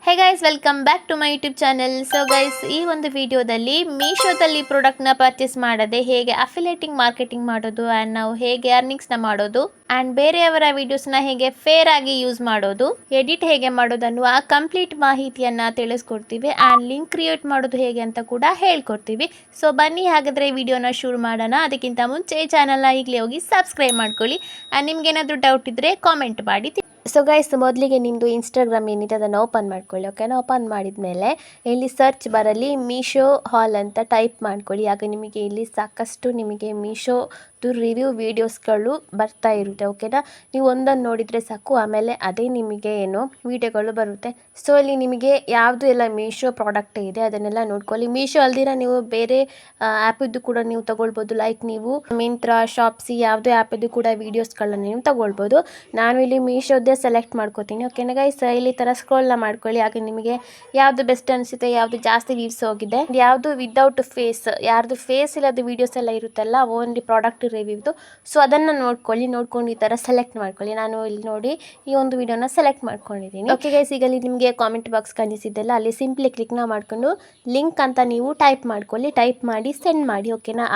Hey guys, welcome back to my YouTube channel. So guys, ಈ ಒಂದು ವಿಡಿಯೋದಲ್ಲಿ ಮೀಶೋದಲ್ಲಿ ಪ್ರಾಡಕ್ಟ್ನ ಪರ್ಚೇಸ್ ಮಾಡದೆ ಹೇಗೆ ಅಫಿಲೇಟಿಂಗ್ ಮಾರ್ಕೆಟಿಂಗ್ ಮಾಡೋದು ಆ್ಯಂಡ್ ನಾವು ಹೇಗೆ ಅರ್ನಿಂಗ್ಸ್ನ ಮಾಡೋದು ಆ್ಯಂಡ್ ಬೇರೆಯವರ ವಿಡಿಯೋಸ್ನ ಹೇಗೆ ಫೇರ್ ಆಗಿ ಯೂಸ್ ಮಾಡೋದು, ಎಡಿಟ್ ಹೇಗೆ ಮಾಡೋದು ಅನ್ನುವ ಕಂಪ್ಲೀಟ್ ಮಾಹಿತಿಯನ್ನು ತಿಳಿಸ್ಕೊಡ್ತೀವಿ ಆ್ಯಂಡ್ ಲಿಂಕ್ ಕ್ರಿಯೇಟ್ ಮಾಡೋದು ಹೇಗೆ ಅಂತ ಕೂಡ ಹೇಳ್ಕೊಡ್ತೀವಿ. ಸೊ ಬನ್ನಿ ಹಾಗಾದರೆ ವಿಡಿಯೋನ ಶುರು ಮಾಡೋಣ. ಅದಕ್ಕಿಂತ ಮುಂಚೆ ಚಾನಲ್ನ ಈಗಲೇ ಹೋಗಿ ಸಬ್ಸ್ಕ್ರೈಬ್ ಮಾಡ್ಕೊಳ್ಳಿ ಆ್ಯಂಡ್ ನಿಮ್ಗೇನಾದರೂ ಡೌಟ್ ಇದ್ದರೆ ಕಾಮೆಂಟ್ ಮಾಡಿ. ಸೊ ಗೈಸ್, ಮೊದಲಿಗೆ ನಿಮ್ಮದು ಇನ್ಸ್ಟಾಗ್ರಾಮ್ ಏನಿದೆ ಅದನ್ನು ಓಪನ್ ಮಾಡ್ಕೊಳ್ಳಿ. ಓಕೆನಾ? ಓಪನ್ ಮಾಡಿದ ಮೇಲೆ ಇಲ್ಲಿ ಸರ್ಚ್ ಬರಲ್ಲಿ ಮೀಶೋ ಹಾಲ್ ಅಂತ ಟೈಪ್ ಮಾಡ್ಕೊಳ್ಳಿ. ಆಗ ನಿಮಗೆ ಇಲ್ಲಿ ಸಾಕಷ್ಟು ನಿಮಗೆ ಮೀಶೋದು ರಿವ್ಯೂ ವೀಡಿಯೋಸ್ಗಳು ಬರ್ತಾ ಇರುತ್ತೆ. ಓಕೆನಾ? ನೀವು ಒಂದನ್ನು ನೋಡಿದರೆ ಸಾಕು, ಆಮೇಲೆ ಅದೇ ನಿಮಗೆ ಏನು ವೀಡಿಯೋಗಳು ಬರುತ್ತೆ. ಸೊ ಇಲ್ಲಿ ನಿಮಗೆ ಯಾವುದು ಎಲ್ಲ ಮೀಶೋ ಪ್ರಾಡಕ್ಟ್ ಇದೆ ಅದನ್ನೆಲ್ಲ ನೋಡ್ಕೊಳ್ಳಿ. ಮೀಶೋ ಅಲ್ದಿರ ನೀವು ಬೇರೆ ಆ್ಯಪಿದ್ದು ಕೂಡ ನೀವು ತಗೊಳ್ಬೋದು. ಲೈಕ್ ನೀವು ಮಿಂತ್ರಾ, ಶಾಪ್ಸಿ ಯಾವುದೇ ಆ್ಯಪಿದ್ದು ಕೂಡ ವೀಡಿಯೋಸ್ಗಳನ್ನ ನೀವು ತಗೊಳ್ಬೋದು. ನಾನು ಇಲ್ಲಿ ಮೀಶೋದೇ ಸೆಲೆಕ್ಟ್ ಮಾಡ್ಕೋತೀನಿ. ಓಕೆನಾ ಗೈಸ್? ಇಲ್ಲಿ ಥರ ಸ್ಕ್ರೋಲ್ನ ಮಾಡ್ಕೊಳ್ಳಿ. ಆಗ ನಿಮಗೆ ಯಾವುದು ಬೆಸ್ಟ್ ಅನಿಸುತ್ತೆ, ಯಾವುದು ಜಾಸ್ತಿ ವ್ಯೂಸ್ ಹೋಗಿದೆ, ಯಾವುದು ವಿದೌಟ್ ಫೇಸ್, ಯಾರ್ದು ಫೇಸ್ ಇಲ್ಲದ ವೀಡಿಯೋಸ್ ಎಲ್ಲ ಇರುತ್ತಲ್ಲ ಓನ್ಲಿ ಪ್ರಾಡಕ್ಟ್ ರಿವ್ಯೂದು, ಸೊ ಅದನ್ನು ನೋಡ್ಕೊಂಡು ಈ ಥರ ಸೆಲೆಕ್ಟ್ ಮಾಡ್ಕೊಳ್ಳಿ. ನಾನು ಇಲ್ಲಿ ನೋಡಿ ಈ ಒಂದು ವಿಡಿಯೋನ ಸೆಲೆಕ್ಟ್ ಮಾಡ್ಕೊಂಡಿದ್ದೀನಿ. ಓಕೆ ಗೈಸ್, ಈಗ ನಿಮಗೆ ಕಾಮೆಂಟ್ ಬಾಕ್ಸ್ ಕಾಣಿಸಿದ್ದೆಲ್ಲ ಅಲ್ಲಿ ಸಿಂಪ್ಲಿ ಕ್ಲಿಕ್ನ ಮಾಡ್ಕೊಂಡು ಲಿಂಕ್ ಅಂತ ನೀವು ಟೈಪ್ ಮಾಡ್ಕೊಳ್ಳಿ. ಟೈಪ್ ಮಾಡಿ ಸೆಂಡ್ ಮಾಡಿ. ಓಕೆನಾ?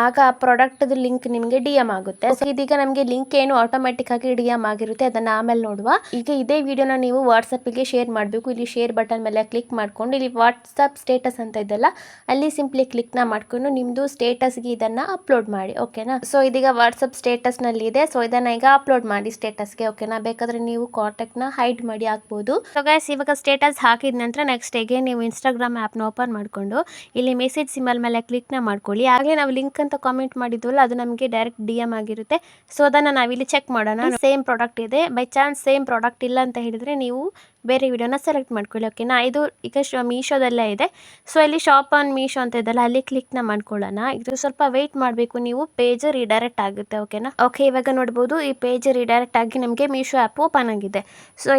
ಆಗ ಆ ಪ್ರಾಡಕ್ಟ್ದು ಲಿಂಕ್ ನಿಮಗೆ ಡಿ ಎಮ್ ಆಗುತ್ತೆ. ಸೊ ಇದೀಗ ನಮಗೆ ಲಿಂಕ್ ಏನು ಆಟೋಮೆಟಿಕ್ ಆಗಿ ಡಿ ಎಮ್ ಆಗಿರುತ್ತೆ, ಅದನ್ನು ಆಮೇಲೆ ನೋಡುವ. ಈಗ ಇದೇ ವಿಡಿಯೋನ ನೀವು ವಾಟ್ಸಪ್ಪಿಗೆ ಶೇರ್ ಮಾಡಬೇಕು. ಇಲ್ಲಿ ಶೇರ್ ಬಟನ್ ಮೇಲೆ ಕ್ಲಿಕ್ ಮಾಡ್ಕೊಂಡು ಇಲ್ಲಿ ವಾಟ್ಸಪ್ ಸ್ಟೇಟಸ್ ಅಂತ ಇದೆಲ್ಲ ಅಲ್ಲಿ ಸಿಂಪ್ಲಿ ಕ್ಲಿಕ್ನ ಮಾಡ್ಕೊಂಡು ನಿಮ್ಮದು ಸ್ಟೇಟಸ್ಗೆ ಇದನ್ನು ಅಪ್ಲೋಡ್ ಮಾಡಿ. ಓಕೆನಾ? ಸೊ ಇದೀಗ ವಾಟ್ಸಪ್ ಸ್ಟೇಟಸ್ನಲ್ಲಿ ಇದೆ. ಸೊ ಇದನ್ನು ಈಗ ಅಪ್ಲೋಡ್ ಮಾಡಿ ಸ್ಟೇಟಸ್ಗೆ. ಓಕೆನಾ? ಬೇಕಾದರೆ ನೀವು ಕಾಂಟ್ಯಾಕ್ಟ್ನ ಹೈಡ್ ಮಾಡಿ ಹಾಕ್ಬೋದು. ಸೊ ಗೈಸ್, ಇವಾಗ ಸ್ಟೇಟಸ್ ಹಾಕಿದ ನಂತರ ನೆಕ್ಸ್ಟ್ ಹೇಗೆ ನೀವು ಇನ್ಸ್ಟಾಗ್ರಾಮ್ ಆ್ಯಪ್ನ ಓಪನ್ ಮಾಡಿಕೊಂಡು ಇಲ್ಲಿ ಮೆಸೇಜ್ ಸಿಂಬಲ್ ಮೇಲೆ ಕ್ಲಿಕ್ನ ಮಾಡ್ಕೊಳ್ಳಿ. ಹಾಗೆ ನಾವು ಲಿಂಕ್ ಅಂತ ಕಾಮೆಂಟ್ ಮಾಡಿದ್ವಲ್ಲ ಅದು ನಮಗೆ ಡೈರೆಕ್ಟ್ ಡಿ ಎಮ್ ಆಗಿರುತ್ತೆ. ಸೊ ಅದನ್ನು ನಾವಿಲ್ಲಿ ಚೆಕ್ ಮಾಡೋಣ. ಸೇಮ್ ಪ್ರಾಡಕ್ಟ್ ಇದೆ. ಬೈ ಚಾನ್ಸ್ ಸೇಮ್ ಪ್ರಾಡಕ್ಟ್ ಇಲ್ಲ ಅಂತ ಹೇಳಿದರೆ ನೀವು ಬೇರೆ ವಿಡಿಯೋನ ಸೆಲೆಕ್ಟ್ ಮಾಡ್ಕೊಳ್ಳಿ. ಓಕೆನಾ? ಇದು ಈಗ ಮೀಶೋದಲ್ಲೇ ಇದೆ. ಸೊ ಇಲ್ಲಿ ಶಾಪ್ ಆನ್ ಮೀಶೋ ಅಂತ ಇದೆಲ್ಲ ಅಲ್ಲಿ ಕ್ಲಿಕ್ನ ಮಾಡ್ಕೊಳ್ಳೋಣ. ಇದು ಸ್ವಲ್ಪ ವೆಯ್ಟ್ ಮಾಡಬೇಕು, ನೀವು ಪೇಜ್ ರಿಡೈರೆಕ್ಟ್ ಆಗುತ್ತೆ. ಓಕೆನಾ? ಓಕೆ, ಇವಾಗ ನೋಡ್ಬೋದು ಈ ಪೇಜ್ ರಿಡೈರೆಕ್ಟ್ ಆಗಿ ನಮಗೆ ಮೀಶೋ ಆ್ಯಪ್ ಓಪನ್ ಆಗಿದೆ. ಸೊ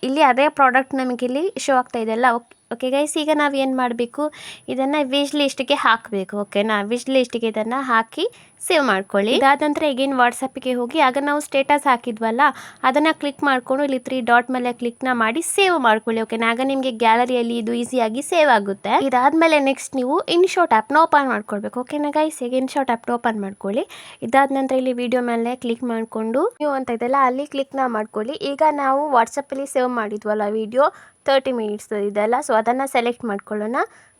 ಇಲ್ಲಿ ಅದೇ ಪ್ರಾಡಕ್ಟ್ ನಮಗೆ ಇಲ್ಲಿ ಶೋ ಆಗ್ತಾ ಇದೆ ಅಲ್ಲ. ಓಕೆ ಗೈಸ್, ಈಗ ನಾವು ಏನು ಮಾಡಬೇಕು, ಇದನ್ನು ವಿಶ್ ಲಿಸ್ಟ್ಗೆ ಹಾಕಬೇಕು. ಓಕೆನಾ? ವಿಶ್ ಲಿಸ್ಟ್ಗೆ ಇದನ್ನು ಹಾಕಿ ಸೇವ್ ಮಾಡ್ಕೊಳ್ಳಿ. ಇದಾದ ನಂತರ ಈಗೇನು ವಾಟ್ಸಪ್ಪಿಗೆ ಹೋಗಿ ಆಗ ನಾವು ಸ್ಟೇಟಸ್ ಹಾಕಿದ್ವಲ್ಲ ಅದನ್ನು ಕ್ಲಿಕ್ ಮಾಡಿಕೊಂಡು ಇಲ್ಲಿ 3 ಡಾಟ್ ಮೇಲೆ ಕ್ಲಿಕ್ನ ಮಾಡಿ ಸೇವ್ ಮಾಡ್ಕೊಳ್ಳಿ. ಓಕೆನಾ? ಆಗ ನಿಮಗೆ ಗ್ಯಾಲರಿಯಲ್ಲಿ ಇದು ಈಸಿಯಾಗಿ ಸೇವ್ ಆಗುತ್ತೆ. ಇದಾದಮೇಲೆ ನೆಕ್ಸ್ಟ್ ನೀವು ಇನ್ಶಾಟ್ ಆ್ಯಪ್ನ ಓಪನ್ ಮಾಡ್ಕೊಳ್ಬೇಕು. ಓಕೆನಾ ಗೈಸ್? ಈಗ ಇನ್ಶಾಟ್ ಆ್ಯಪ್ನ ಓಪನ್ ಮಾಡ್ಕೊಳ್ಳಿ. ಇದಾದ ನಂತರ ಇಲ್ಲಿ ವಿಡಿಯೋ ಮೇಲೆ ಕ್ಲಿಕ್ ಮಾಡಿಕೊಂಡು ನೀವು ಅಂತ ಇದೆಲ್ಲ ಅಲ್ಲಿ ಕ್ಲಿಕ್ನ ಮಾಡ್ಕೊಳ್ಳಿ. ಈಗ ನಾವು ವಾಟ್ಸಪ್ಪಲ್ಲಿ ಸೇವ್ ಮಾಡಿದ್ವಲ್ಲ ವಿಡಿಯೋ 30 ಮಿನಿಟ್ಸ್ ಇದೆಲ್ಲ, ಸೊ ಅದನ್ನು ಸೆಲೆಕ್ಟ್ ಮಾಡ್ಕೊಳ್ಳೋಣ.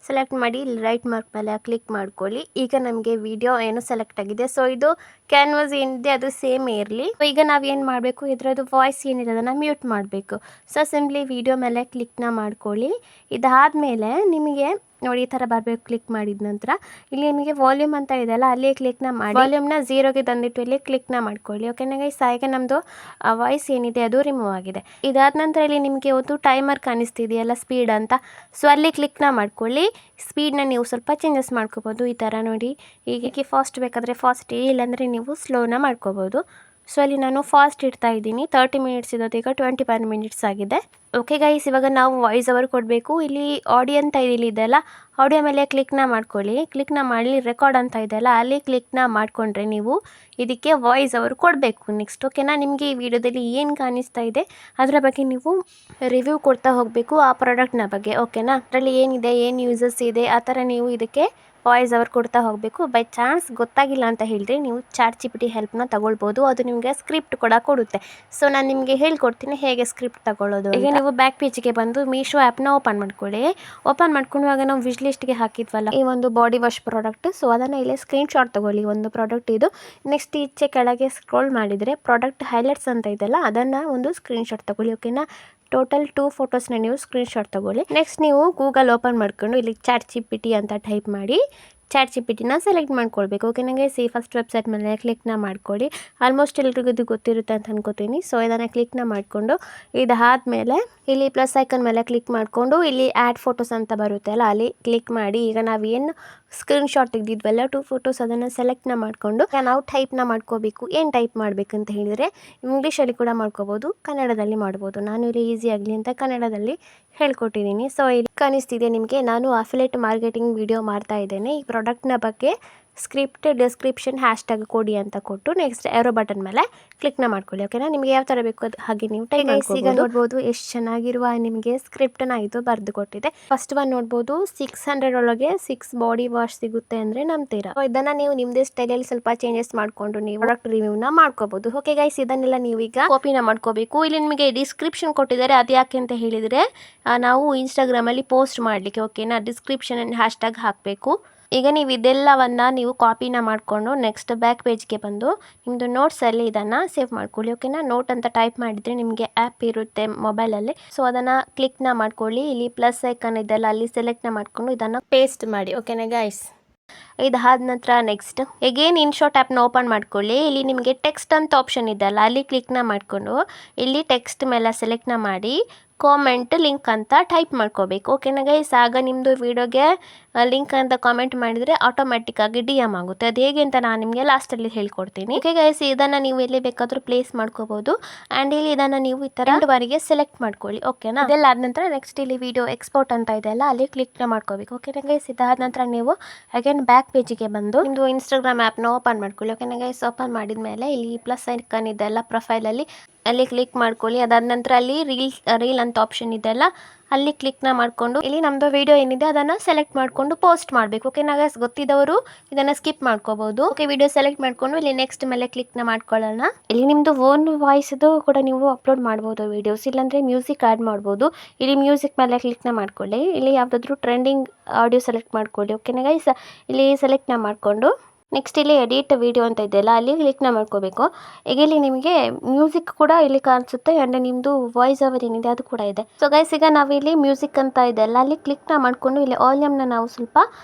ಸೆಲೆಕ್ಟ್ ಮಾಡಿ ಇಲ್ಲಿ ರೈಟ್ ಮಾರ್ಕ್ ಮೇಲೆ ಕ್ಲಿಕ್ ಮಾಡ್ಕೊಳ್ಳಿ. ಈಗ ನಮಗೆ ವಿಡಿಯೋ ಏನು ಸೆಲೆಕ್ಟ್ ಆಗಿದೆ. ಸೊ ಇದು ಕ್ಯಾನ್ವಾಸ್ ಏನಿದೆ ಅದು ಸೇಮ್ ಇರಲಿ. ಈಗ ನಾವು ಏನು ಮಾಡಬೇಕು, ಇದರದ್ದು ವಾಯ್ಸ್ ಏನಿದೆ ಅದನ್ನು ಮ್ಯೂಟ್ ಮಾಡಬೇಕು. ಸೊ ಸಿಂಪ್ಲಿ ವಿಡಿಯೋ ಮೇಲೆ ಕ್ಲಿಕ್ನ ಮಾಡ್ಕೊಳ್ಳಿ. ಇದಾದಮೇಲೆ ನಿಮಗೆ ನೋಡಿ ಈ ಥರ ಬರಬೇಕು. ಕ್ಲಿಕ್ ಮಾಡಿದ ನಂತರ ಇಲ್ಲಿ ನಿಮಗೆ ವಾಲ್ಯೂಮ್ ಅಂತ ಇದೆಯಲ್ಲ ಅಲ್ಲಿ ಕ್ಲಿಕ್ನ ಮಾಡಿ ವಾಲ್ಯೂಮ್ನ 0ಗೆ ತಂದಿಟ್ಟು ಇಲ್ಲಿ ಕ್ಲಿಕ್ನ ಮಾಡ್ಕೊಳ್ಳಿ. ಓಕೆನಾ ಗೈಸ್? ಈಗ ನಮ್ಮದು ವಾಯ್ಸ್ ಏನಿದೆ ಅದು ರಿಮೂವ್ ಆಗಿದೆ. ಇದಾದ ನಂತರ ಇಲ್ಲಿ ನಿಮಗೆ ಒಂದು ಟೈಮರ್ ಕಾಣಿಸ್ತಿದೆಯಲ್ಲ ಸ್ಪೀಡ್ ಅಂತ, ಸೊ ಅಲ್ಲಿ ಕ್ಲಿಕ್ನ ಮಾಡ್ಕೊಳ್ಳಿ. ಸ್ಪೀಡ್ನ ನೀವು ಸ್ವಲ್ಪ ಚೇಂಜಸ್ ಮಾಡ್ಕೋಬೋದು. ಈ ಥರ ನೋಡಿ, ಹೀಗೆ ಫಾಸ್ಟ್ ಬೇಕಾದರೆ ಫಾಸ್ಟ್, ಇಲ್ಲಾಂದರೆ ನೀವು ಸ್ಲೋನ ಮಾಡ್ಕೋಬೋದು. ಸೊ ಅಲ್ಲಿ ನಾನು ಫಾಸ್ಟ್ ಇಡ್ತಾ ಇದ್ದೀನಿ. 30 ಮಿನಿಟ್ಸ್ ಇರೋದು ಈಗ 25 ಮಿನಿಟ್ಸ್ ಆಗಿದೆ. ಓಕೆ ಗೈಸ್, ಇವಾಗ ನಾವು ವಾಯ್ಸ್ ಓವರ್ ಕೊಡಬೇಕು. ಇಲ್ಲಿ ಆಡಿಯೋ ಅಂತ ಇದೆಯಲ್ಲ, ಆಡಿಯೋ ಮೇಲೆ ಕ್ಲಿಕ್ನ ಮಾಡ್ಕೊಳ್ಳಿ. ಕ್ಲಿಕ್ನ ಮಾಡಿ ರೆಕಾರ್ಡ್ ಅಂತ ಇದೆಯಲ್ಲ ಅಲ್ಲಿ ಕ್ಲಿಕ್ನ ಮಾಡಿಕೊಂಡ್ರೆ ನೀವು ಇದಕ್ಕೆ ವಾಯ್ಸ್ ಓವರ್ ಕೊಡಬೇಕು ನೆಕ್ಸ್ಟ್. ಓಕೆನಾ? ನಿಮಗೆ ಈ ವಿಡಿಯೋದಲ್ಲಿ ಏನು ಕಾಣಿಸ್ತಾ ಇದೆ ಅದರ ಬಗ್ಗೆ ನೀವು ರಿವ್ಯೂ ಕೊಡ್ತಾ ಹೋಗಬೇಕು ಆ ಪ್ರಾಡಕ್ಟ್ನ ಬಗ್ಗೆ. ಓಕೆನಾ? ಅದರಲ್ಲಿ ಏನಿದೆ, ಏನು ಯೂಸಸ್ ಇದೆ ಆ ಥರ ನೀವು ಇದಕ್ಕೆ ವಾಯ್ಸ್ ಓವರ್ ಕೊಡ್ತಾ ಹೋಗಬೇಕು. ಬೈ ಚಾನ್ಸ್ ಗೊತ್ತಾಗಿಲ್ಲ ಅಂತ ಹೇಳಿದ್ರೆ ನೀವು ಚಾಟ್ ಜಿಪಿಟಿ ಹೆಲ್ಪ್ನ ತಗೊಳ್ಬೋದು. ಅದು ನಿಮಗೆ ಸ್ಕ್ರಿಪ್ಟ್ ಕೂಡ ಕೊಡುತ್ತೆ. ಸೊ ನಾನು ನಿಮಗೆ ಹೇಳ್ಕೊಡ್ತೀನಿ ಹೇಗೆ ಸ್ಕ್ರಿಪ್ಟ್ ತಗೊಳ್ಳೋದು. ಈಗ ನೀವು ಬ್ಯಾಕ್ ಪೇಜ್ಗೆ ಬಂದು ಮೀಶೋ ಆ್ಯಪ್ನ ಓಪನ್ ಮಾಡ್ಕೊಳ್ಳಿ. ಓಪನ್ ಮಾಡ್ಕೊಂಡಾಗ ನಾವು ವಿಶ್ ಲಿಸ್ಟ್ಗೆ ಹಾಕಿದ್ವಲ್ಲ ಈ ಒಂದು ಬಾಡಿ ವಾಶ್ ಪ್ರಾಡಕ್ಟ್, ಸೊ ಅದನ್ನು ಇಲ್ಲಿ ಸ್ಕ್ರೀನ್ಶಾಟ್ ತಗೊಳ್ಳಿ. ಒಂದು ಪ್ರಾಡಕ್ಟ್ ಇದು. ನೆಕ್ಸ್ಟ್ ಈಚೆ ಕೆಳಗೆ ಸ್ಕ್ರೋಲ್ ಮಾಡಿದರೆ ಪ್ರಾಡಕ್ಟ್ ಹೈಲೈಟ್ಸ್ ಅಂತ ಇದೆಯಲ್ಲ ಅದನ್ನು ಒಂದು ಸ್ಕ್ರೀನ್ಶಾಟ್ ತಗೊಳ್ಳಿ. ಓಕೆನಾ? ಟೋಟಲ್ 2 ಫೋಟೋಸ್ನ ನೀವು ಸ್ಕ್ರೀನ್ಶಾಟ್ ತಗೊಳ್ಳಿ. ನೆಕ್ಸ್ಟ್ ನೀವು ಗೂಗಲ್ ಓಪನ್ ಮಾಡ್ಕೊಂಡು ಇಲ್ಲಿ ಚಾಟ್ ಜಿಪಿಟಿ ಅಂತ ಟೈಪ್ ಮಾಡಿ ಚಾಟ್ ಜಿಪಿಟಿನ ಸೆಲೆಕ್ಟ್ ಮಾಡ್ಕೊಳ್ಬೇಕು. ಓಕೆ? ನನಗೆ ಫಸ್ಟ್ ವೆಬ್ಸೈಟ್ ಮೇಲೆ ಕ್ಲಿಕ್ನ ಮಾಡ್ಕೊಳ್ಳಿ. ಆಲ್ಮೋಸ್ಟ್ ಎಲ್ರಿಗೂ ಇದು ಗೊತ್ತಿರುತ್ತೆ ಅಂತ ಅನ್ಕೋತೀನಿ. ಸೊ ಇದನ್ನು ಕ್ಲಿಕ್ನ ಮಾಡಿಕೊಂಡು ಇದಾದಮೇಲೆ ಇಲ್ಲಿ ಪ್ಲಸ್ ಐಕನ್ ಮೇಲೆ ಕ್ಲಿಕ್ ಮಾಡಿಕೊಂಡು ಇಲ್ಲಿ ಆ್ಯಡ್ ಫೋಟೋಸ್ ಅಂತ ಬರುತ್ತೆ ಅಲ್ಲ ಅಲ್ಲಿ ಕ್ಲಿಕ್ ಮಾಡಿ. ಈಗ ನಾವೇನು ಸ್ಕ್ರೀನ್ಶಾಟ್ ತೆಗೆದಿದ್ವಲ್ಲ 2 ಫೋಟೋಸ್ ಅದನ್ನು ಸೆಲೆಕ್ಟ್ನ ಮಾಡಿಕೊಂಡು ನಾವು ಟೈಪ್ನ ಮಾಡ್ಕೋಬೇಕು. ಏನು ಟೈಪ್ ಮಾಡಬೇಕಂತ ಹೇಳಿದರೆ ಇಂಗ್ಲೀಷಲ್ಲಿ ಕೂಡ ಮಾಡ್ಕೋಬೋದು, ಕನ್ನಡದಲ್ಲಿ ಮಾಡ್ಬೋದು. ನಾನು ಇಲ್ಲಿ ಈಸಿ ಆಗಲಿ ಅಂತ ಕನ್ನಡದಲ್ಲಿ ಹೇಳ್ಕೊಟ್ಟಿದ್ದೀನಿ. ಸೊ ಇಲ್ಲಿ ಕಾಣಿಸ್ತಿದೆ ನಿಮಗೆ, ನಾನು ಅಫಿಲೇಟ್ ಮಾರ್ಕೆಟಿಂಗ್ ವಿಡಿಯೋ ಮಾಡ್ತಾ ಇದ್ದೇನೆ. ಈ ಪ್ರಾಡಕ್ಟ್ನ ಬಗ್ಗೆ ಸ್ಕ್ರಿಪ್ಟ್ ಡಿಸ್ಕ್ರಿಪ್ಷನ್ ಹ್ಯಾಶ್ಟ್ಯಾಗ್ ಕೊಡಿ ಅಂತ ಕೊಟ್ಟು ನೆಕ್ಸ್ಟ್ ಏರೋ ಬಟನ್ ಮೇಲೆ ಕ್ಲಿಕ್ನ ಮಾಡ್ಕೊಳ್ಳಿ. ಓಕೆನಾ, ನಿಮಗೆ ಯಾವ ಥರ ಬೇಕು ಹಾಗೆ ನೀವು ಟೈಪ್ ಮಾಡ್ಕೊಳ್ಳಿ. ಈಗ ನೋಡ್ಬೋದು ಎಷ್ಟು ಚೆನ್ನಾಗಿರುವ ನಿಮಗೆ ಸ್ಕ್ರಿಪ್ಟನ್ನ ಇದು ಬರೆದು ಕೊಟ್ಟಿದೆ. ಫಸ್ಟ್ ಒನ್ ನೋಡ್ಬೋದು 600 ಒಳಗೆ 6 ಬಾಡಿ ವಾಶ್ ಸಿಗುತ್ತೆ ಅಂದರೆ ನಂಬ್ತೀರಾ. ಇದನ್ನು ನೀವು ನಿಮ್ಮದೇ ಸ್ಟೈಲಲ್ಲಿ ಸ್ವಲ್ಪ ಚೇಂಜಸ್ ಮಾಡಿಕೊಂಡು ನೀವು ಪ್ರಾಡಕ್ಟ್ ರಿವ್ಯೂನ ಮಾಡ್ಕೋಬಹುದು. ಓಕೆ ಗೈಸ್, ಇದನ್ನೆಲ್ಲ ನೀವು ಈಗ ಕಾಪಿನ ಮಾಡ್ಕೋಬೇಕು. ಇಲ್ಲಿ ನಿಮಗೆ ಡಿಸ್ಕ್ರಿಪ್ಷನ್ ಕೊಟ್ಟಿದ್ದಾರೆ. ಅದು ಯಾಕೆ ಅಂತ ಹೇಳಿದರೆ ನಾವು ಇನ್ಸ್ಟಾಗ್ರಾಮಲ್ಲಿ ಪೋಸ್ಟ್ ಮಾಡಲಿಕ್ಕೆ. ಓಕೆನಾ, ಡಿಸ್ಕ್ರಿಪ್ಷನ್ ಹ್ಯಾಶ್ಟ್ಯಾಗ್ ಹಾಕಬೇಕು. ಈಗ ನೀವು ಇದೆಲ್ಲವನ್ನು ನೀವು ಕಾಪಿನ ಮಾಡಿಕೊಂಡು ನೆಕ್ಸ್ಟ್ ಬ್ಯಾಕ್ ಪೇಜ್ಗೆ ಬಂದು ನಿಮ್ಮದು ನೋಟ್ಸಲ್ಲಿ ಇದನ್ನು ಸೇವ್ ಮಾಡ್ಕೊಳ್ಳಿ. ಓಕೆನಾ, ನೋಟ್ ಅಂತ ಟೈಪ್ ಮಾಡಿದರೆ ನಿಮಗೆ ಆ್ಯಪ್ ಇರುತ್ತೆ ಮೊಬೈಲಲ್ಲಿ. ಸೊ ಅದನ್ನು ಕ್ಲಿಕ್ನ ಮಾಡ್ಕೊಳ್ಳಿ. ಇಲ್ಲಿ ಪ್ಲಸ್ ಐಕನ್ ಇದೆಲ್ಲ ಅಲ್ಲಿ ಸೆಲೆಕ್ಟ್ನ ಮಾಡಿಕೊಂಡು ಇದನ್ನು ಪೇಸ್ಟ್ ಮಾಡಿ. ಓಕೆನಾ ಗೈಸ್, ಇದಾದ ನಂತರ ನೆಕ್ಸ್ಟ್ ಎಗೇನ್ ಇನ್ಶಾಟ್ ಆ್ಯಪ್ನ ಓಪನ್ ಮಾಡ್ಕೊಳ್ಳಿ. ಇಲ್ಲಿ ನಿಮಗೆ ಟೆಕ್ಸ್ಟ್ ಅಂತ ಆಪ್ಷನ್ ಇದೆಯಲ್ಲ ಅಲ್ಲಿ ಕ್ಲಿಕ್ನ ಮಾಡಿಕೊಂಡು ಇಲ್ಲಿ ಟೆಕ್ಸ್ಟ್ ಮೇಲೆ ಸೆಲೆಕ್ಟ್ನ ಮಾಡಿ ಕಾಮೆಂಟ್ ಲಿಂಕ್ ಅಂತ ಟೈಪ್ ಮಾಡ್ಕೋಬೇಕು. ಓಕೆನಾ ಗೈಸ್, ಆಗ ನಿಮ್ಮದು ವಿಡಿಯೋಗೆ ಲಿಂಕ್ ಅಂತ ಕಾಮೆಂಟ್ ಮಾಡಿದರೆ ಆಟೋಮೆಟಿಕ್ ಆಗಿ DM ಆಗುತ್ತೆ. ಅದು ಹೇಗೆ ಅಂತ ನಾನು ನಿಮಗೆ ಲಾಸ್ಟಲ್ಲಿ ಹೇಳ್ಕೊಡ್ತೀನಿ. ಓಕೆ ಗೈಸ್, ಇದನ್ನು ನೀವು ಎಲ್ಲಿ ಬೇಕಾದರೂ ಪ್ಲೇಸ್ ಮಾಡ್ಕೋಬೋದು. ಆ್ಯಂಡ್ ಇಲ್ಲಿ ಇದನ್ನು ನೀವು ಈ ಥರ ಬಾರಿಗೆ ಸೆಲೆಕ್ಟ್ ಮಾಡ್ಕೊಳ್ಳಿ. ಓಕೆನಾ, ಇದೆಲ್ಲ ಆದ ನಂತರ ನೆಕ್ಸ್ಟ್ ಇಲ್ಲಿ ವಿಡಿಯೋ ಎಕ್ಸ್ಪೋರ್ಟ್ ಅಂತ ಇದೆಯಲ್ಲ ಅಲ್ಲಿ ಕ್ಲಿಕ್ನ ಮಾಡ್ಕೋಬೇಕು. ಓಕೆನಾ ಗೈಸ್, ಇದಾದ ನಂತರ ನೀವು ಅಗೇನ್ ಬ್ಯಾಕ್ ಪೇಜಿಗೆ ಬಂದು ನಿಮ್ಮದು ಇನ್ಸ್ಟಾಗ್ರಾಮ್ ಆ್ಯಪ್ನ ಓಪನ್ ಮಾಡ್ಕೊಳ್ಳಿ. ಓಕೆನಾ ಗೈಸ್, ಓಪನ್ ಮಾಡಿದ ಮೇಲೆ ಇಲ್ಲಿ ಪ್ಲಸ್ ಐಕನ್ ಇದೆಲ್ಲ ಪ್ರೊಫೈಲಲ್ಲಿ ಅಲ್ಲಿ ಕ್ಲಿಕ್ ಮಾಡ್ಕೊಳ್ಳಿ. ಅದಾದ ನಂತರ ಅಲ್ಲಿ ರೀಲ್ ಅಂತ ಆಪ್ಷನ್ ಇದೆಲ್ಲ ಅಲ್ಲಿ ಕ್ಲಿಕ್ನ ಮಾಡಿಕೊಂಡು ಇಲ್ಲಿ ನಮ್ಮದು ವಿಡಿಯೋ ಏನಿದೆ ಅದನ್ನು ಸೆಲೆಕ್ಟ್ ಮಾಡಿಕೊಂಡು ಪೋಸ್ಟ್ ಮಾಡಬೇಕು. ಓಕೆನಾ ಗೈಸ್, ಗೊತ್ತಿದ್ದವರು ಇದನ್ನು ಸ್ಕಿಪ್ ಮಾಡ್ಕೋಬಹುದು. ಓಕೆ, ವಿಡಿಯೋ ಸೆಲೆಕ್ಟ್ ಮಾಡಿಕೊಂಡು ಇಲ್ಲಿ ನೆಕ್ಸ್ಟ್ ಮೇಲೆ ಕ್ಲಿಕ್ನ ಮಾಡ್ಕೊಳ್ಳೋಣ. ಇಲ್ಲಿ ನಿಮ್ಮದು ಓನ್ ವಾಯ್ಸ್ದು ಕೂಡ ನೀವು ಅಪ್ಲೋಡ್ ಮಾಡ್ಬೋದು ವಿಡಿಯೋಸ್, ಇಲ್ಲಾಂದರೆ ಮ್ಯೂಸಿಕ್ ಆ್ಯಡ್ ಮಾಡ್ಬೋದು. ಇಲ್ಲಿ ಮ್ಯೂಸಿಕ್ ಮೇಲೆ ಕ್ಲಿಕ್ನ ಮಾಡ್ಕೊಳ್ಳಿ. ಇಲ್ಲಿ ಯಾವುದಾದ್ರೂ ಟ್ರೆಂಡಿಂಗ್ ಆಡಿಯೋ ಸೆಲೆಕ್ಟ್ ಮಾಡ್ಕೊಳ್ಳಿ. ಓಕೆನಾ ಗೈಸ್, ಇಲ್ಲಿ ಸೆಲೆಕ್ಟ್ನ ಮಾಡಿಕೊಂಡು ನೆಕ್ಸ್ಟ್ ಇಲ್ಲಿ ಎಡಿಟ್ ವಿಡಿಯೋ ಅಂತ ಇದೆಯಲ್ಲ ಅಲ್ಲಿ ಕ್ಲಿಕ್ನ ಮಾಡ್ಕೋಬೇಕು. ಈಗ ಇಲ್ಲಿ ನಿಮಗೆ ಮ್ಯೂಸಿಕ್ ಕೂಡ ಇಲ್ಲಿ ಕಾಣಿಸುತ್ತೆ ಆ್ಯಂಡ್ ನಿಮ್ಮದು ವಾಯ್ಸ್ ಓವರ್ ಏನಿದೆ ಅದು ಕೂಡ ಇದೆ. ಸೊ ಗೈಸ್, ಈಗ ನಾವಿಲ್ಲಿ ಮ್ಯೂಸಿಕ್ ಅಂತ ಇದೆಯಲ್ಲ ಅಲ್ಲಿ ಕ್ಲಿಕ್ನ ಮಾಡಿಕೊಂಡು ಇಲ್ಲಿ ವಾಲ್ಯೂಮ್ನ ನಾವು ಸ್ವಲ್ಪ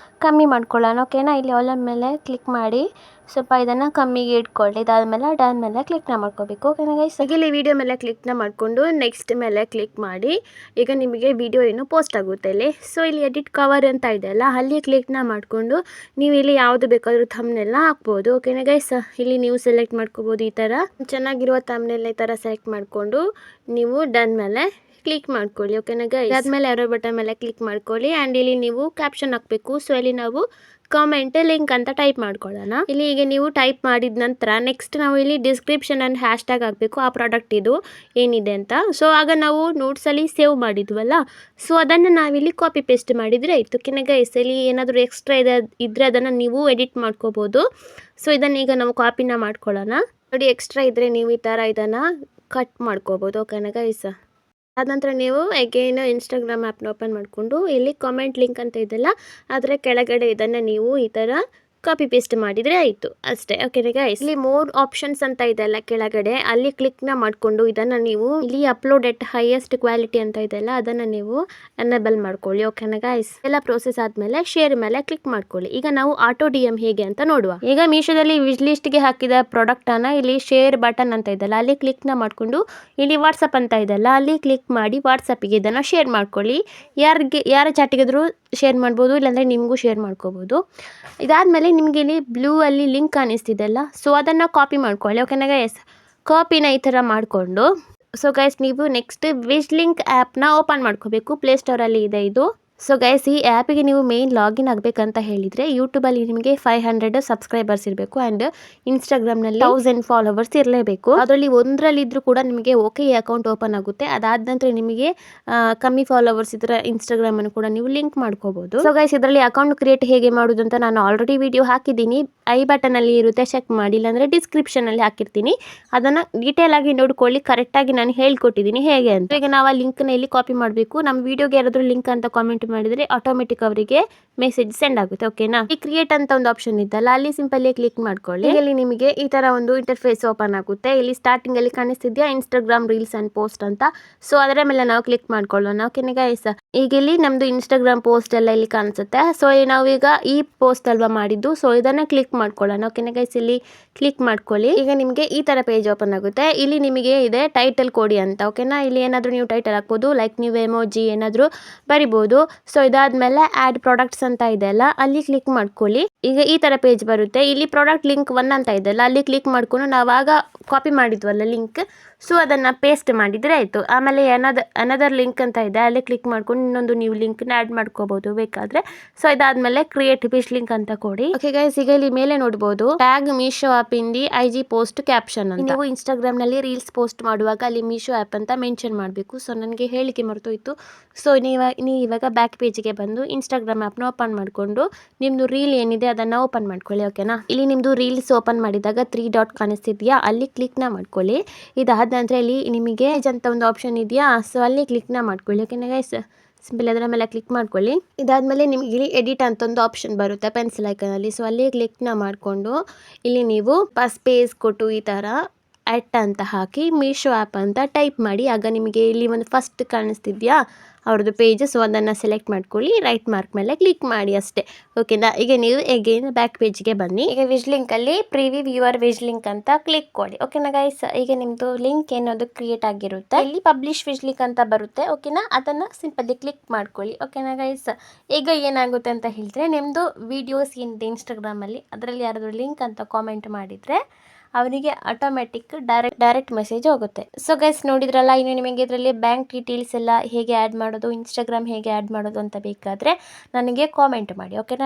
ಕಮ್ಮಿ ಮಾಡ್ಕೊಳ್ಳೋಣ. ಓಕೆನಾ, ಇಲ್ಲಿ ವಾಲ್ಯೂಮ್ ಮೇಲೆ ಕ್ಲಿಕ್ ಮಾಡಿ ಸ್ವಲ್ಪ ಇದನ್ನು ಕಮ್ಮಿಗೆ ಇಟ್ಕೊಳ್ಳಿ. ಇದಾದಮೇಲೆ ಡನ್ ಮೇಲೆ ಕ್ಲಿಕ್ನ ಮಾಡ್ಕೋಬೇಕು. ಓಕೆನಾ ಗೈಸ್, ಈಗ ಇಲ್ಲಿ ವಿಡಿಯೋ ಮೇಲೆ ಕ್ಲಿಕ್ನ ಮಾಡಿಕೊಂಡು ನೆಕ್ಸ್ಟ್ ಮೇಲೆ ಕ್ಲಿಕ್ ಮಾಡಿ ಈಗ ನಿಮಗೆ ವಿಡಿಯೋ ಏನು ಪೋಸ್ಟ್ ಆಗುತ್ತೆ ಇಲ್ಲಿ. ಸೊ ಇಲ್ಲಿ ಎಡಿಟ್ ಕವರ್ ಅಂತ ಇದೆಯಲ್ಲ ಅಲ್ಲಿ ಕ್ಲಿಕ್ನ ಮಾಡಿಕೊಂಡು ನೀವು ಇಲ್ಲಿ ಯಾವುದು ಬೇಕಾದರೂ ಥಂಬ್ನೆಲ್ಲ ಹಾಕ್ಬೋದು. ಓಕೆನಾ ಗೈಸ್, ಇಲ್ಲಿ ನೀವು ಸೆಲೆಕ್ಟ್ ಮಾಡ್ಕೋಬೋದು. ಈ ಥರ ಚೆನ್ನಾಗಿರುವ ಥಂಬ್ನೆಲ್ ಈ ಥರ ಸೆಲೆಕ್ಟ್ ಮಾಡಿಕೊಂಡು ನೀವು ಡನ್ ಮೇಲೆ ಕ್ಲಿಕ್ ಮಾಡ್ಕೊಳ್ಳಿ. ಓಕೆನಾ ಗೈಸ್, ಅದಾದಮೇಲೆ ಏರೋ ಬಟನ್ ಮೇಲೆ ಕ್ಲಿಕ್ ಮಾಡ್ಕೊಳ್ಳಿ ಆ್ಯಂಡ್ ಇಲ್ಲಿ ನೀವು ಕ್ಯಾಪ್ಷನ್ ಹಾಕಬೇಕು. ಸೊ ಇಲ್ಲಿ ನಾವು ಕಾಮೆಂಟ್ ಲಿಂಕ್ ಅಂತ ಟೈಪ್ ಮಾಡ್ಕೊಳ್ಳೋಣ. ಇಲ್ಲಿ ಈಗ ನೀವು ಟೈಪ್ ಮಾಡಿದ ನಂತರ ನೆಕ್ಸ್ಟ್ ನಾವು ಇಲ್ಲಿ ಡಿಸ್ಕ್ರಿಪ್ಷನ್ ಆ್ಯಂಡ್ ಹ್ಯಾಶ್ಟ್ಯಾಗ್ ಹಾಕಬೇಕು ಆ ಪ್ರಾಡಕ್ಟ್ ಇದು ಏನಿದೆ ಅಂತ. ಸೊ ಆಗ ನಾವು ನೋಟ್ಸಲ್ಲಿ ಸೇವ್ ಮಾಡಿದ್ವಲ್ಲ, ಸೊ ಅದನ್ನು ನಾವಿಲ್ಲಿ ಕಾಪಿ ಪೇಸ್ಟ್ ಮಾಡಿದರೆ ಆಯಿತು. ಓಕೆನಾ ಗೈಸ್, ಇಲ್ಲಿ ಏನಾದರೂ ಎಕ್ಸ್ಟ್ರಾ ಇದ್ದರೆ ಅದನ್ನು ನೀವು ಎಡಿಟ್ ಮಾಡ್ಕೋಬೋದು. ಸೊ ಇದನ್ನು ಈಗ ನಾವು ಕಾಪಿನ ಮಾಡ್ಕೊಳ್ಳೋಣ. ನೋಡಿ, ಎಕ್ಸ್ಟ್ರಾ ಇದ್ದರೆ ನೀವು ಈ ಥರ ಇದನ್ನು ಕಟ್ ಮಾಡ್ಕೋಬೋದು. ಓಕೆನಾ ಗೈಸ್, ಅದ ನಂತರ ನೀವು ಅಗೇನ್ ಇನ್ಸ್ಟಾಗ್ರಾಮ್ ಆ್ಯಪ್ನ ಓಪನ್ ಮಾಡಿಕೊಂಡು ಇಲ್ಲಿ ಕಾಮೆಂಟ್ ಲಿಂಕ್ ಅಂತ ಇದೆಯಲ್ಲ ಅದರ ಕೆಳಗಡೆ ಇದನ್ನು ನೀವು ಈ ಥರ ಕಾಪಿ ಪೇಸ್ಟ್ ಮಾಡಿದರೆ ಆಯಿತು ಅಷ್ಟೇ. ಓಕೆನಾ ಗೈಸ್, ಇಲ್ಲಿ ಮೋರ್ ಆಪ್ಷನ್ಸ್ ಅಂತ ಇದೆಯಲ್ಲ ಕೆಳಗಡೆ ಅಲ್ಲಿ ಕ್ಲಿಕ್ನ ಮಾಡಿಕೊಂಡು ಇದನ್ನು ನೀವು ಇಲ್ಲಿ ಅಪ್ಲೋಡ್ ಎಟ್ ಹೈಯೆಸ್ಟ್ ಕ್ವಾಲಿಟಿ ಅಂತ ಇದೆಯಲ್ಲ ಅದನ್ನು ನೀವು ಎನೇಬಲ್ ಮಾಡ್ಕೊಳ್ಳಿ. ಓಕೆನಾ ಗೈಸ್, ಎಲ್ಲ ಪ್ರೋಸೆಸ್ ಆದಮೇಲೆ ಶೇರ್ ಮೇಲೆ ಕ್ಲಿಕ್ ಮಾಡ್ಕೊಳ್ಳಿ. ಈಗ ನಾವು ಆಟೋ DM ಹೇಗೆ ಅಂತ ನೋಡುವ. ಈಗ ಮೀಶೋದಲ್ಲಿ ವಿಶ್ ಲಿಸ್ಟ್ಗೆ ಹಾಕಿದ ಪ್ರಾಡಕ್ಟನ್ನು ಇಲ್ಲಿ ಶೇರ್ ಬಟನ್ ಅಂತ ಇದೆಯಲ್ಲ ಅಲ್ಲಿ ಕ್ಲಿಕ್ನ ಮಾಡಿಕೊಂಡು ಇಲ್ಲಿ ವಾಟ್ಸಪ್ ಅಂತ ಇದೆಯಲ್ಲ ಅಲ್ಲಿ ಕ್ಲಿಕ್ ಮಾಡಿ ವಾಟ್ಸಪ್ಪಿಗೆ ಇದನ್ನು ಶೇರ್ ಮಾಡ್ಕೊಳ್ಳಿ. ಯಾರ ಚಾಟಿಗಾದರೂ ಶೇರ್ ಮಾಡ್ಬೋದು, ಇಲ್ಲಾಂದರೆ ನಿಮಗೂ ಶೇರ್ ಮಾಡ್ಕೋಬೋದು. ಇದಾದಮೇಲೆ ನಿಮಗೆ ಇಲ್ಲಿ ಬ್ಲೂ ಅಲ್ಲಿ ಲಿಂಕ್ ಕಾಣಿಸ್ತಿದೆಯಲ್ಲ ಸೊ ಅದನ್ನು ಕಾಪಿ ಮಾಡ್ಕೊಳ್ಳಿ. ಓಕೆನಾ ಗೈಸ್, ಕಾಪಿನ ಈ ಥರ ಮಾಡಿಕೊಂಡು ಸೊ ಗೈಸ್ ನೀವು ನೆಕ್ಸ್ಟ್ ವಿಶ್ ಲಿಂಕ್ ಆ್ಯಪ್ನ ಓಪನ್ ಮಾಡ್ಕೋಬೇಕು. ಪ್ಲೇಸ್ಟೋರಲ್ಲಿ ಇದೆ ಇದು. ಸೊ ಗೈಸ್, ಈ ಆ್ಯಪಿಗೆ ನೀವು ಮೇನ್ ಲಾಗಿನ್ ಆಗಬೇಕಂತ ಹೇಳಿದರೆ ಯೂಟ್ಯೂಬಲ್ಲಿ ನಿಮಗೆ 500 ಸಬ್ಸ್ಕ್ರೈಬರ್ಸ್ ಇರಬೇಕು ಆ್ಯಂಡ್ ಇನ್ಸ್ಟಾಗ್ರಾಮ್ನಲ್ಲಿ 1000 ಫಾಲೋವರ್ಸ್ ಇರಲೇಬೇಕು. ಅದರಲ್ಲಿ ಒಂದರಲ್ಲಿದ್ದರೂ ಕೂಡ ನಿಮಗೆ ಓಕೆ ಈ ಅಕೌಂಟ್ ಓಪನ್ ಆಗುತ್ತೆ. ಅದಾದ ನಂತರ ನಿಮಗೆ ಕಮ್ಮಿ ಫಾಲೋವರ್ಸ್ ಇದ್ದರೆ ಇನ್ಸ್ಟಾಗ್ರಾಮನ್ನು ಕೂಡ ನೀವು ಲಿಂಕ್ ಮಾಡ್ಕೋಬೋದು. ಸೊ ಗೈಸ್, ಇದರಲ್ಲಿ ಅಕೌಂಟ್ ಕ್ರಿಯೇಟ್ ಹೇಗೆ ಮಾಡೋದು ಅಂತ ನಾನು ಆಲ್ರೆಡಿ ವಿಡಿಯೋ ಹಾಕಿದ್ದೀನಿ. ಐ ಬಟನಲ್ಲಿ ಇರುತ್ತೆ, ಚೆಕ್ ಮಾಡಿ, ಇಲ್ಲಾಂದರೆ ಡಿಸ್ಕ್ರಿಪ್ಷನಲ್ಲಿ ಹಾಕಿರ್ತೀನಿ. ಅದನ್ನು ಡೀಟೇಲ್ ಆಗಿ ನೋಡ್ಕೊಳ್ಳಿ. ಕರೆಕ್ಟಾಗಿ ನಾನು ಹೇಳ್ಕೊಟ್ಟಿದ್ದೀನಿ ಹೇಗೆ ಅಂತ. ಈಗ ನಾವು ಆ ಲಿಂಕ್ನ ಇಲ್ಲಿ ಕಾಪಿ ಮಾಡಬೇಕು. ನಮ್ಮ ವಿಡಿಯೋಗೆ ಯಾರಾದರೂ ಲಿಂಕ್ ಅಂತ ಕಾಮೆಂಟ್ ಮಾಡಿದರೆ ಆಟೋಮೆಟಿಕ್ ಅವರಿಗೆ ಮೆಸೇಜ್ ಸೆಂಡ್ ಆಗುತ್ತೆ. ಓಕೆನಾ, ಈ ಕ್ರಿಯೇಟ್ ಅಂತ ಒಂದು ಆಪ್ಷನ್ ಇದ್ದಲ್ಲ ಅಲ್ಲಿ ಸಿಂಪಲ್ಲಿ ಕ್ಲಿಕ್ ಮಾಡ್ಕೊಳ್ಳಿ. ಇಲ್ಲಿ ನಿಮಗೆ ಈ ತರ ಒಂದು ಇಂಟರ್ಫೇಸ್ ಓಪನ್ ಆಗುತ್ತೆ. ಇಲ್ಲಿ ಸ್ಟಾರ್ಟಿಂಗ್ ಅಲ್ಲಿ ಕಾಣಿಸ್ತಿದ್ಯಾ ಇನ್ಸ್ಟಾಗ್ರಾಮ್ ರೀಲ್ಸ್ ಅಂಡ್ ಪೋಸ್ಟ್ ಅಂತ. ಸೊ ಅದರ ಮೇಲೆ ನಾವು ಕ್ಲಿಕ್ ಮಾಡ್ಕೊಳ್ಳೋಣ. ಓಕೆನಾ ಗೈಸ್, ಈಗ ಇಲ್ಲಿ ನಮ್ದು ಇನ್ಸ್ಟಾಗ್ರಾಮ್ ಪೋಸ್ಟ್ ಎಲ್ಲ ಇಲ್ಲಿ ಕಾಣಿಸುತ್ತೆ. ಸೊ ನಾವೀಗ ಈ ಪೋಸ್ಟ್ ಅಲ್ವಾ ಮಾಡಿದ್ದು, ಸೊ ಇದನ್ನ ಕ್ಲಿಕ್ ಮಾಡ್ಕೊಳ್ಳೋಣ. ಓಕೆನಾ ಗೈಸ್, ಇಲ್ಲಿ ಕ್ಲಿಕ್ ಮಾಡ್ಕೊಳ್ಳಿ. ಈಗ ನಿಮಗೆ ಈ ತರ ಪೇಜ್ ಓಪನ್ ಆಗುತ್ತೆ. ಇಲ್ಲಿ ನಿಮಗೆ ಇದೆ ಟೈಟಲ್ ಕೊಡಿ ಅಂತ. ಓಕೆನಾ, ಇಲ್ಲಿ ಏನಾದರೂ ನೀವು ಟೈಟಲ್ ಹಾಕ್ಬೋದು, ಲೈಕ್ ನೀವು ಎಮೋಜಿ ಏನಾದರೂ ಬರಿಬೋದು. ಸೊ ಇದಾದ್ಮೇಲೆ ಆ್ಯಡ್ ಪ್ರಾಡಕ್ಟ್ಸ್ ಅಂತ ಇದೆ ಅಲ್ಲ, ಅಲ್ಲಿ ಕ್ಲಿಕ್ ಮಾಡ್ಕೊಳ್ಳಿ. ಈಗ ಈ ತರ ಪೇಜ್ ಬರುತ್ತೆ. ಇಲ್ಲಿ ಪ್ರಾಡಕ್ಟ್ ಲಿಂಕ್ 1 ಅಂತ ಇದೆ ಅಲ್ಲ, ಅಲ್ಲಿ ಕ್ಲಿಕ್ ಮಾಡ್ಕೊಂಡು ನಾವಾಗ ಕಾಪಿ ಮಾಡಿದ್ವಲ್ಲ ಲಿಂಕ್, ಸೊ ಅದನ್ನ ಪೇಸ್ಟ್ ಮಾಡಿದ್ರೆ ಆಯ್ತು. ಆಮೇಲೆ ಅನದರ್ ಲಿಂಕ್ ಅಂತ ಇದೆ, ಅಲ್ಲಿ ಕ್ಲಿಕ್ ಮಾಡ್ಕೊಂಡು ಇನ್ನೊಂದು ನೀವು ಲಿಂಕ್ ನ ಆಡ್ ಮಾಡ್ಕೋಬಹುದು ಬೇಕಾದ್ರೆ. ಸೊ ಇದಾದ್ಮೇಲೆ ಕ್ರಿಯೇಟ್ ವಿಶ್ ಲಿಂಕ್ ಅಂತ ಕೊಡಿ. ಓಕೆ ಗೈಸ್, ಈಗ ಇಲ್ಲಿ ಮೇಲೆ ನೋಡಬಹುದು tag Meesho app in the IG post caption ಅಂತ. ನೀವು ಇನ್ಸ್ಟಾಗ್ರಾಮ್ ನಲ್ಲಿ ರೀಲ್ಸ್ ಪೋಸ್ಟ್ ಮಾಡುವಾಗ ಅಲ್ಲಿ ಮೀಶೋ ಆಪ್ ಅಂತ ಮೆನ್ಷನ್ ಮಾಡಬೇಕು. ಸೊ ನನಗೆ ಹೇಳಿಕೆ ಮರ್ತೋಯ್ತು. ಸೊ ನೀವು ಇವಾಗ ಬ್ಯಾಕ್ ಪೇಜ್ಗೆ ಬಂದು ಇನ್ಸ್ಟಾಗ್ರಾಮ್ ಆಪ್ನ ಓಪನ್ ಮಾಡಿಕೊಂಡು ನಿಮ್ದು ರೀಲ್ ಏನಿದೆ ಅದನ್ನ ಓಪನ್ ಮಾಡ್ಕೊಳ್ಳಿ. ಓಕೆನಾ, ಇಲ್ಲಿ ನಿಮ್ದು ರೀಲ್ಸ್ ಓಪನ್ ಮಾಡಿದಾಗ 3 ಡಾಟ್ ಕಾಣಿಸ್ತಿದ್ಯಾ, ಅಲ್ಲಿ ಕ್ಲಿಕ್ ನ ಮಾಡ್ಕೊಳ್ಳಿ. ಇದಾದ ನಂತರ ಇಲ್ಲಿ ನಿಮಗೆ ಅಂತ ಒಂದು ಆಪ್ಷನ್ ಇದೆಯಾ, ಸೊ ಅಲ್ಲಿ ಕ್ಲಿಕ್ ನ ಮಾಡ್ಕೊಳ್ಳಿ. ಓಕೆನಾ ಗೈಸ್, ಸಿಂಪಲ್ ಅದರ ಮೇಲೆ ಕ್ಲಿಕ್ ಮಾಡ್ಕೊಳ್ಳಿ. ಇದಾದ್ಮೇಲೆ ನಿಮಗೆ ಇಲ್ಲಿ ಎಡಿಟ್ ಅಂತ ಒಂದು ಆಪ್ಷನ್ ಬರುತ್ತೆ ಪೆನ್ಸಿಲ್ ಐಕನ್ ಅಲ್ಲಿ, ಸೊ ಅಲ್ಲಿ ಕ್ಲಿಕ್ ನ ಮಾಡಿಕೊಂಡು ಇಲ್ಲಿ ನೀವು ಸ್ಪೇಸ್ ಕೊಟ್ಟು ಈ ತರ ಅಂತ ಹಾಕಿ ಮೀಶೋ ಆ್ಯಪ್ ಅಂತ ಟೈಪ್ ಮಾಡಿ. ಆಗ ನಿಮಗೆ ಇಲ್ಲಿ ಒಂದು ಫಸ್ಟ್ ಕಾಣಿಸ್ತಿದ್ಯಾ ಅವ್ರದ್ದು ಪೇಜ್, ಸೊ ಅದನ್ನು ಸೆಲೆಕ್ಟ್ ಮಾಡ್ಕೊಳ್ಳಿ, ರೈಟ್ ಮಾರ್ಕ್ ಮೇಲೆ ಕ್ಲಿಕ್ ಮಾಡಿ ಅಷ್ಟೇ. ಓಕೆನಾ, ಈಗ ನೀವು ಅಗೇನ್ ಬ್ಯಾಕ್ ಪೇಜ್ಗೆ ಬನ್ನಿ. ಈಗ ವಿಜ್ ಲಿಂಕಲ್ಲಿ ಪ್ರಿವ್ಯೂ ಯುವರ್ ವಿಜ್ ಲಿಂಕ್ ಅಂತ ಕ್ಲಿಕ್ ಕೊಡಿ. ಓಕೆನಾ ಗೈಸ್, ಈಗ ನಿಮ್ಮದು ಲಿಂಕ್ ಏನೋದು ಕ್ರಿಯೇಟ್ ಆಗಿರುತ್ತೆ, ಇಲ್ಲಿ ಪಬ್ಲಿಷ್ ವಿಜ್ ಲಿಂಕ್ ಅಂತ ಬರುತ್ತೆ. ಓಕೆನಾ, ಅದನ್ನು ಸಿಂಪಲ್ಲಿ ಕ್ಲಿಕ್ ಮಾಡ್ಕೊಳ್ಳಿ. ಓಕೆನಾ ಗೈಸ್, ಈಗ ಏನಾಗುತ್ತೆ ಅಂತ ಹೇಳಿದ್ರೆ ನಿಮ್ಮದು ವಿಡಿಯೋಸ್ ಏನಿದೆ ಇನ್ಸ್ಟಾಗ್ರಾಮಲ್ಲಿ ಅದರಲ್ಲಿ ಯಾರಾದರೂ ಲಿಂಕ್ ಅಂತ ಕಾಮೆಂಟ್ ಮಾಡಿದರೆ ಅವನಿಗೆ ಆಟೋಮೆಟಿಕ್ ಡೈರೆಕ್ಟ್ ಮೆಸೇಜ್ ಹೋಗುತ್ತೆ. ಸೊ ಗೈಸ್ ನೋಡಿದ್ರಲ್ಲ, ಇನ್ನು ನಿಮಗೆ ಇದರಲ್ಲಿ ಬ್ಯಾಂಕ್ ಡೀಟೇಲ್ಸ್ ಎಲ್ಲ ಹೇಗೆ ಆ್ಯಡ್ ಮಾಡೋದು, ಇನ್ಸ್ಟಾಗ್ರಾಮ್ ಹೇಗೆ ಆ್ಯಡ್ ಮಾಡೋದು ಅಂತ ಬೇಕಾದರೆ ನನಗೆ ಕಾಮೆಂಟ್ ಮಾಡಿ. ಓಕೆನಾ.